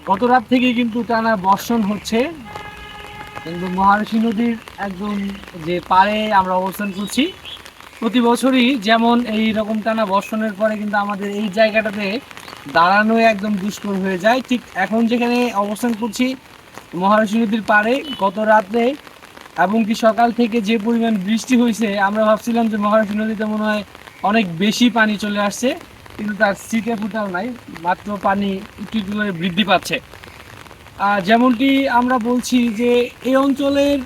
গত রাত থেকে কিন্তু টানা বর্ষণ হচ্ছে, কিন্তু মহারশী নদীর একদম যে পাড়ে আমরা অবস্থান করছি, প্রতি বছরই যেমন এই রকম টানা বর্ষণের পরে কিন্তু আমাদের এই জায়গাটাতে দাঁড়ানো একদম দুষ্কর হয়ে যায়। ঠিক এখন যেখানে অবস্থান করছি মহারশী নদীর পাড়ে, গত রাতে এবং কি সকাল থেকে যে পরিমাণ বৃষ্টি হয়েছে, আমরা ভাবছিলাম যে মহারশী নদীতে মনে হয় অনেক বেশি পানি চলে আসছে, কিন্তু তার ছিটে ফুটাও নাই, মাত্র পানি একটু একটু করে বৃদ্ধি পাচ্ছে। যেমনটি আমরা বলছি যে এই অঞ্চলের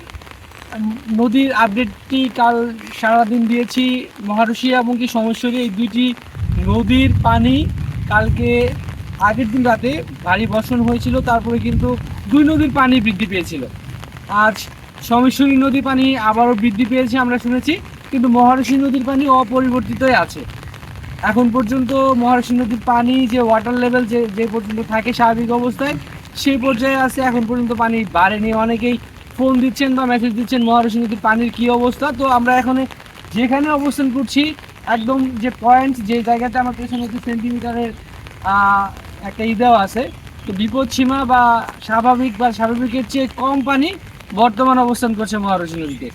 নদীর আপডেটটি কাল সারাদিন দিয়েছি। মহারশী এবং কি সোমেশ্বরী এই দুইটি নদীর পানি কালকে আগের দিন রাতে ভারী বর্ষণ হয়েছিল, তারপরে কিন্তু দুই নদীর পানি বৃদ্ধি পেয়েছিল। আজ সোমেশ্বরী নদীর পানি আবারও বৃদ্ধি পেয়েছে আমরা শুনেছি, কিন্তু মহারশী নদীর পানি অপরিবর্তিতই আছে। এখন পর্যন্ত মহারশী নদীর পানি যে ওয়াটার লেভেল যে যে পর্যন্ত থাকে স্বাভাবিক অবস্থায়, সেই পর্যায়ে আছে। এখন পর্যন্ত পানি বাড়েনি। অনেকেই ফোন দিচ্ছেন বা মেসেজ দিচ্ছেন মহারশী নদীর পানির কী অবস্থা। তো আমরা এখানে যেখানে অবস্থান করছি, একদম যে পয়েন্ট, যে জায়গাটা আমার পেছনে 2 সেন্টিমিটারের একটা দেওয়া আছে, তো বিপদ সীমা বা স্বাভাবিকের চেয়ে কম পানি বর্তমান অবস্থান করছে মহারশী নদীতে।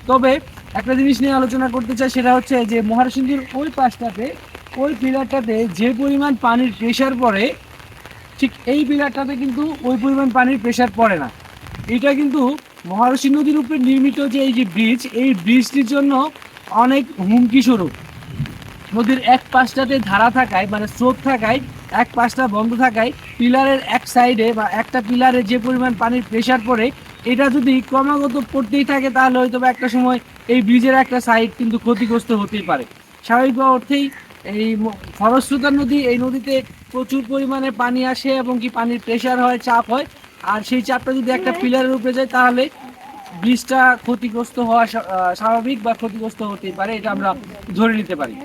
তবে একটা জিনিস নিয়ে আলোচনা করতে চাই, সেটা হচ্ছে যে মহারশী নদীর ওই পাশটাতে, ওই পিলারটাতে যে পরিমাণ পানির প্রেশার পড়ে, ঠিক এই পিলারটাতে কিন্তু ওই পরিমাণ পানির প্রেশার পড়ে না। এটা কিন্তু মহারশী নদীর উপরে নির্মিত যে এই যে ব্রিজ, এই ব্রিজটির জন্য অনেক হুমকি স্বরূপ। নদীর এক পাশটাতে ধারা থাকায়, মানে স্রোত থাকায়, এক পাশটা বন্ধ থাকায় পিলারের এক সাইডে বা একটা পিলারে যে পরিমাণ পানির প্রেশার পড়ে, এটা যদি ক্রমাগত পড়তেই থাকে তাহলে হয়তো বা একটা সময় এই ব্রিজের একটা সাইড কিন্তু ক্ষতিগ্রস্ত হতেই পারে। স্বাভাবিক অর্থেই এই খরস্রোতা নদী, এই নদীতে প্রচুর পরিমাণে পানি আসে এবং কি পানির প্রেশার হয়, চাপ হয়। আর সেই চাপটা যদি একটা পিলারের উপরে যায় তাহলে ব্রিজটা ক্ষতিগ্রস্ত হওয়া স্বাভাবিক বা ক্ষতিগ্রস্ত হতেই পারে, এটা আমরা ধরে নিতে পারি।